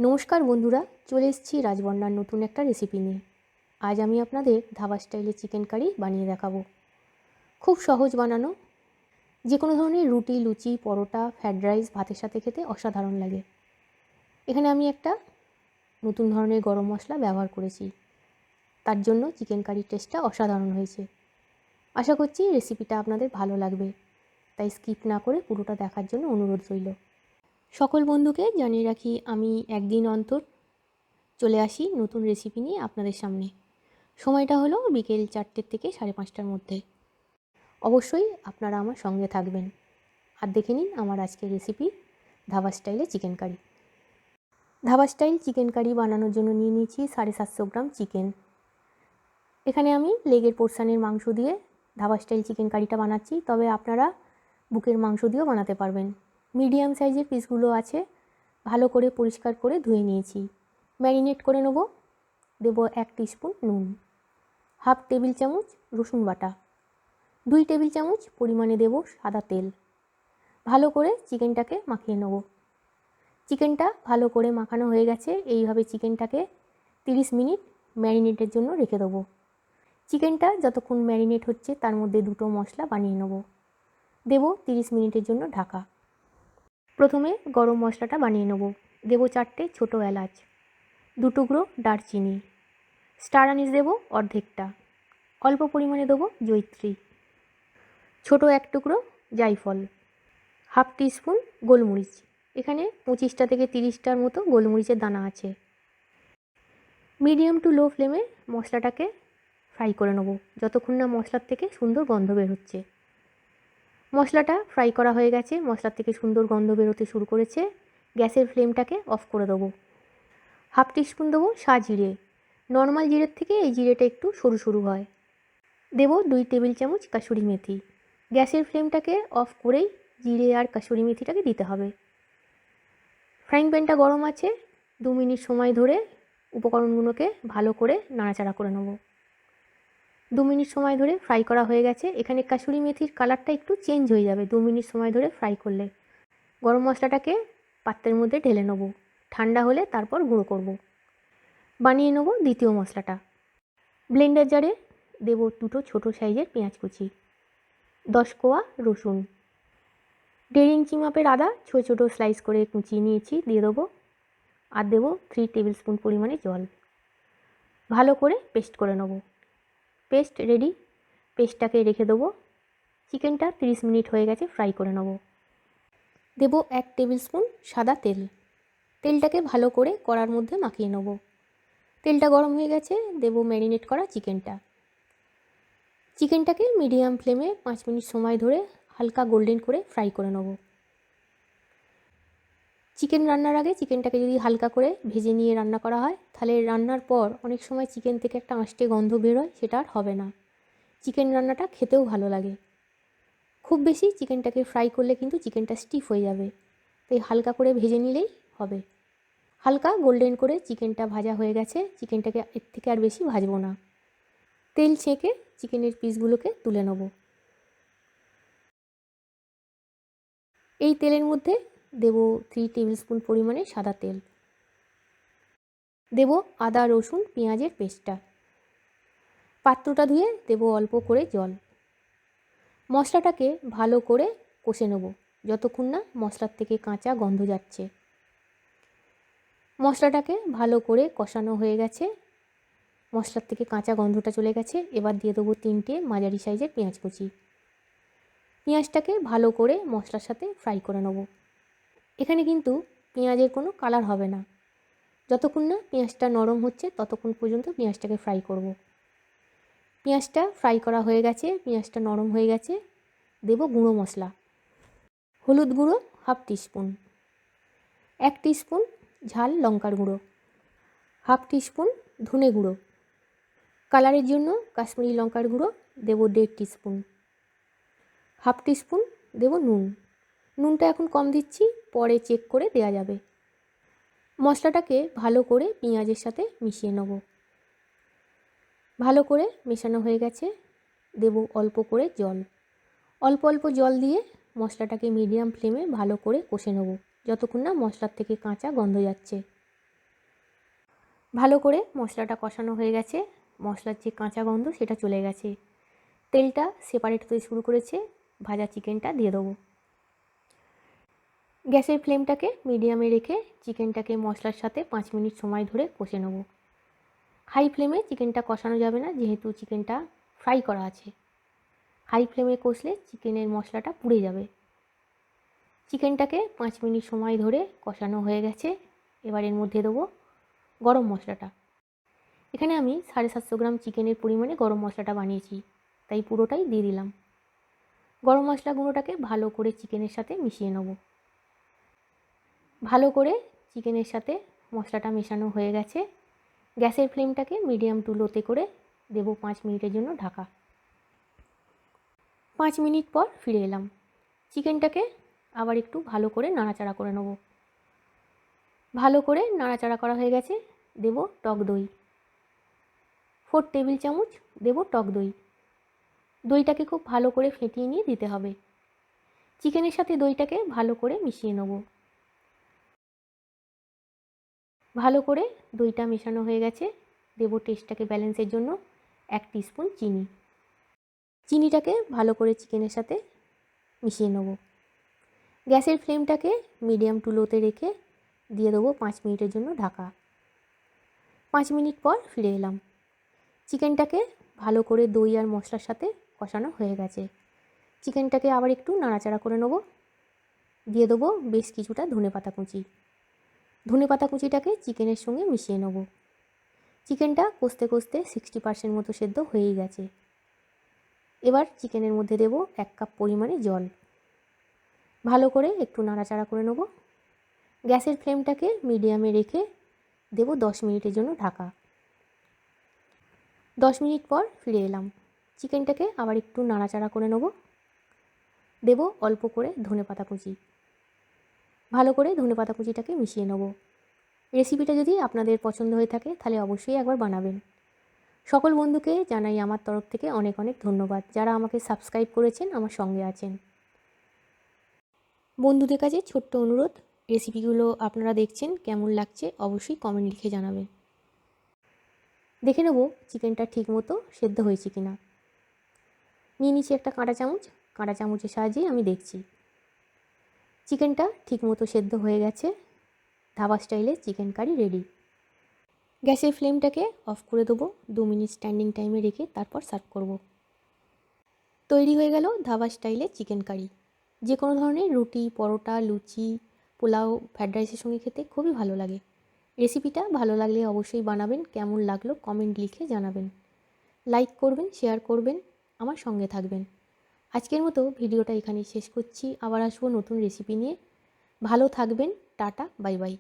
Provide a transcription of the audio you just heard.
নমস্কার বন্ধুরা, চলে এসেছি রাজবন্যার নতুন একটা রেসিপি নিয়ে। আজ আমি আপনাদের ধাবা স্টাইলে চিকেন কারি বানিয়ে দেখাবো। খুব সহজ বানানো, যে কোনো ধরনের রুটি, লুচি, পরোটা, ফ্রাইড রাইস, ভাতের সাথে খেতে অসাধারণ লাগে। এখানে আমি একটা নতুন ধরনের গরম মশলা ব্যবহার করেছি, তার জন্য চিকেন কারির টেস্টটা অসাধারণ হয়েছে। আশা করছি রেসিপিটা আপনাদের ভালো লাগবে, তাই স্কিপ না করে পুরোটা দেখার জন্য অনুরোধ রইল। সকল বন্ধুকে জানিয়ে রাখি, আমি একদিন অন্তর চলে আসি নতুন রেসিপি নিয়ে আপনাদের সামনে। সময়টা হলো বিকেল 4টে থেকে 5:30টার মধ্যে। অবশ্যই আপনারা আমার সঙ্গে থাকবেন আর দেখে নিন আমার আজকের রেসিপি, ধাবা স্টাইলে chicken curry. Dhaba style chicken curry বানানোর জন্য নিয়ে নিয়েছি 750 গ্রাম চিকেন। এখানে আমি লেগের পোর্শনের মাংস দিয়ে ধাবা স্টাইল চিকেন কারিটা বানাচ্ছি, তবে আপনারা বুকের মাংস দিয়েও বানাতে পারবেন। মিডিয়াম সাইজের পিসগুলো আছে, ভালো করে পরিষ্কার করে ধুয়ে নিয়েছি। ম্যারিনেট করে নেব। দেব 1 টিস্পুন নুন, হাফ টেবিল চামচ রসুন বাটা, 2 টেবিল চামচ পরিমাণে দেব সাদা তেল। ভালো করে চিকেনটাকে মাখিয়ে নেব। চিকেনটা ভালো করে মাখানো হয়ে গেছে। এইভাবে চিকেনটাকে 30 মিনিট ম্যারিনেটের জন্য রেখে দেবো। চিকেনটা যতক্ষণ ম্যারিনেট হচ্ছে তার মধ্যে দুটো মশলা বানিয়ে নেব। দেব 30 মিনিটের জন্য ঢাকা। প্রথমে গরম মশলাটা বানিয়ে নেব। দেব 4টে ছোটো এলাচ, 2 টুকরো দারচিনি, স্টার আনিস দেব অর্ধেকটা, অল্প পরিমাণে দেবো জয়িত্রী, ছোটো 1 টুকরো জায়ফল, হাফ টিস্পুন গোলমরিচ। এখানে 25টা থেকে 30টার মতো গোলমরিচের দানা আছে। মিডিয়াম টু লো ফ্লেমে মশলাটাকে ফ্রাই করে নেব যতক্ষণ না মশলার থেকে সুন্দর গন্ধ বের হচ্ছে। মশলাটা ফ্রাই করা হয়ে গেছে, মশলার থেকে সুন্দর গন্ধ বেরোতে শুরু করেছে। গ্যাসের ফ্লেমটাকে অফ করে দেবো। হাফ টিস্পুন দেবো সাজিরে। নর্মাল জিরের থেকে এই জিরেটা একটু সরু সরু হয়। দেব 2 টেবিল চামচ কাসুরি মেথি। গ্যাসের ফ্লেমটাকে অফ করেই জিরে আর কাসুরি মেথিটাকে দিতে হবে। ফ্রাইং প্যানটা গরম আছে। 2 মিনিট সময় ধরে উপকরণগুলোকে ভালো করে নাড়াচাড়া করে নেব। 2 মিনিট সময় ধরে ফ্রাই করা হয়ে গেছে। এখানে কাসুরি মেথির কালারটা একটু চেঞ্জ হয়ে যাবে 2 মিনিট সময় ধরে ফ্রাই করলে। গরম মশলাটাকে পাত্রের মধ্যে ঢেলে নেব। ঠান্ডা হলে তারপর গুঁড়ো করব। বানিয়ে নেব দ্বিতীয় মশলাটা। ব্লেন্ডার জারে দেব 2টো ছোটো সাইজের পেঁয়াজ কুচি, 10 কোয়া রসুন, 1.5 ইঞ্চি মাপের আদা ছোটো ছোটো স্লাইস করে কুচিয়ে নিয়েছি, দিয়ে দেবো। আর দেবো 3 টেবিল স্পুন পরিমাণে জল। ভালো করে পেস্ট করে নেব। Paste ready. পেস্টটাকে রেখে দেবো। চিকেনটা 30 মিনিট হয়ে গেছে, ফ্রাই করে নেব। দেব 1 টেবিল স্পুন সাদা তেল। তেলটাকে ভালো করে কড়ার মধ্যে মাখিয়ে নেব। তেলটা গরম হয়ে গেছে। দেব ম্যারিনেট করা চিকেনটা। চিকেনটাকে মিডিয়াম ফ্লেমে 5 মিনিট সময় ধরে হালকা গোল্ডেন করে ফ্রাই করে নেব। চিকেন রান্নার আগে চিকেনটাকে যদি হালকা করে ভেজে নিয়ে রান্না করা হয়, তাহলে রান্নার পর অনেক সময় চিকেন থেকে একটা আঁশটে গন্ধ বেরোয়, সেটা আর হবে না। চিকেন রান্নাটা খেতেও ভালো লাগে। খুব বেশি চিকেনটাকে ফ্রাই করলে কিন্তু চিকেনটা স্টিফ হয়ে যাবে, তাই হালকা করে ভেজে নিলেই হবে। হালকা গোল্ডেন করে চিকেনটা ভাজা হয়ে গেছে। চিকেনটাকে এর থেকে আর বেশি ভাজবো না। তেল ছেঁকে চিকেনের পিসগুলোকে তুলে নেব। এই তেলের মধ্যে দেব 3 টেবিল স্পুন পরিমাণে সাদা তেল। দেব আদা রসুন পেঁয়াজের পেস্টটা। পাত্রটা ধুয়ে দেব অল্প করে জল। মশলাটাকে ভালো করে কষে নেব যতক্ষণ না মশলার থেকে কাঁচা গন্ধ যাচ্ছে। মশলাটাকে ভালো করে কষানো হয়ে গেছে, মশলার থেকে কাঁচা গন্ধটা চলে গেছে। এবার দিয়ে দেবো 3টে মাঝারি সাইজের পেঁয়াজ কুচি। পেঁয়াজটাকে ভালো করে মশলার সাথে ফ্রাই করে নেব। এখানে কিন্তু পেঁয়াজের কোনো কালার হবে না। যতক্ষণ না পেঁয়াজটা নরম হচ্ছে ততক্ষণ পর্যন্ত পেঁয়াজটাকে ফ্রাই করব। পেঁয়াজটা ফ্রাই করা হয়ে গেছে, পেঁয়াজটা নরম হয়ে গেছে। দেব গুঁড়ো মশলা। হলুদ গুঁড়ো হাফ টিস্পুন, 1 টিস্পুন ঝাল লঙ্কার গুঁড়ো, হাফ টিস্পুন ধনে গুঁড়ো, কালারের জন্য কাশ্মীরি লঙ্কার গুঁড়ো দেব 1.5 টিস্পুন, হাফ টিস্পুন দেব নুন। নুনটা এখন কম দিচ্ছি, পরে চেক করে দেওয়া যাবে। মশলাটাকে ভালো করে পেঁয়াজের সাথে মিশিয়ে নেব। ভালো করে মেশানো হয়ে গেছে। দেব অল্প করে জল। অল্প অল্প জল দিয়ে মশলাটাকে মিডিয়াম ফ্লেমে ভালো করে কষে নেব যতক্ষণ না মশলার থেকে কাঁচা গন্ধ যাচ্ছে। ভালো করে মশলাটা কষানো হয়ে গেছে, মশলার যে কাঁচা গন্ধ সেটা চলে গেছে, তেলটা সেপারেট হতে শুরু করেছে। ভাজা চিকেনটা দিয়ে দেবো। গ্যাসের ফ্লেমটাকে মিডিয়ামে রেখে চিকেনটাকে মশলার সাথে 5 মিনিট সময় ধরে কষে নেব। হাই ফ্লেমে চিকেনটা কষানো যাবে না, যেহেতু চিকেনটা ফ্রাই করা আছে। হাই ফ্লেমে কষলে চিকেনের মশলাটা পুড়ে যাবে। চিকেনটাকে 5 মিনিট সময় ধরে কষানো হয়ে গেছে। এবার এর মধ্যে দেবো গরম মশলাটা। এখানে আমি 750 গ্রাম চিকেনের পরিমাণে গরম মশলাটা বানিয়েছি, তাই পুরোটাই দিয়ে দিলাম। গরম মশলা গুঁড়োটাকে ভালো করে চিকেনের সাথে মিশিয়ে নেব। ভালো করে চিকেনের সাথে মশলাটা মেশানো হয়ে গেছে। গ্যাসের ফ্লেমটাকে মিডিয়াম টু লোতে করে দেব 5 মিনিটের জন্য ঢাকা। 5 মিনিট পর ফিরে এলাম। চিকেনটাকে আবার একটু ভালো করে নাড়াচাড়া করে নেব। ভালো করে নাড়াচাড়া করা হয়ে গেছে। দেব টক দই, 4 টেবিল চামচ দেব টক দই। দইটাকে খুব ভালো করে ফেটিয়ে নিয়ে দিতে হবে। চিকেনের সাথে দইটাকে ভালো করে মিশিয়ে নেব। ভালো করে দইটা মেশানো হয়ে গেছে। দেব টেস্টটাকে ব্যালেন্সের জন্য 1 টিস্পুন চিনি। চিনিটাকে ভালো করে চিকেনের সাথে মিশিয়ে নেব। গ্যাসের ফ্লেমটাকে মিডিয়াম টু লোতে রেখে দিয়ে দেবো 5 মিনিটের জন্য ঢাকা। 5 মিনিট পর ফিরে এলাম। চিকেনটাকে ভালো করে দই আর মশলার সাথে কষানো হয়ে গেছে। চিকেনটাকে আবার একটু নাড়াচাড়া করে নেব। দিয়ে দেবো বেশ কিছুটা ধনেপাতা কুচি। ধনেপাতা কুচিটাকে চিকেনের সঙ্গে মিশিয়ে নেব। চিকেনটা কষতে কষতে 60% মতো সেদ্ধ হয়েই গেছে। এবার চিকেনের মধ্যে দেব 1 কাপ পরিমাণে জল। ভালো করে একটু নাড়াচাড়া করে নেব। গ্যাসের ফ্লেমটাকে মিডিয়ামে রেখে দেব 10 মিনিটের জন্য ঢাকা। 10 মিনিট পর ফিরে এলাম। চিকেনটাকে আবার একটু নাড়াচাড়া করে নেব। দেব অল্প করে ধনেপাতা কুচি। ভালো করে ধনেপাতা কুচিটাকে মিশিয়ে নেব। রেসিপিটা যদি আপনাদের পছন্দ হয়ে থাকে তাহলে অবশ্যই একবার বানাবেন। সকল বন্ধুকে জানাই আমার তরফ থেকে অনেক অনেক ধন্যবাদ, যারা আমাকে সাবস্ক্রাইব করেছেন, আমার সঙ্গে আছেন। বন্ধুদের কাছে ছোট্ট অনুরোধ, রেসিপিগুলো আপনারা দেখছেন, কেমন লাগছে অবশ্যই কমেন্ট লিখে জানাবেন। দেখে নেব চিকেনটা ঠিকমতো সেদ্ধ হয়েছে কিনা। নিয়ে নিচ্ছি একটা কাঁটা চামচ। কাঁটা চামচের সাহায্যে আমি দেখছি চিকেনটা ঠিকমতো সেদ্ধ হয়ে গেছে। ধাবা স্টাইলে চিকেন কারি রেডি। গ্যাসের ফ্লেমটাকে অফ করে দেবো। 2 মিনিট স্ট্যান্ডিং টাইমে রেখে তারপর সার্ভ করব। তৈরি হয়ে গেল ধাবা স্টাইলে চিকেন কারি। যে কোনো ধরনের রুটি, পরোটা, লুচি, পোলাও, ফ্রায়েড রাইসের সঙ্গে খেতে খুবই ভালো লাগে। রেসিপিটা ভালো লাগলে অবশ্যই বানাবেন। কেমন লাগলো কমেন্ট লিখে জানাবেন। লাইক করবেন, শেয়ার করবেন, আমার সঙ্গে থাকবেন। আজকের মতো ভিডিওটা এখানেই শেষ করছি। আবার আসবো নতুন রেসিপি নিয়ে। ভালো থাকবেন। Tata, bye bye.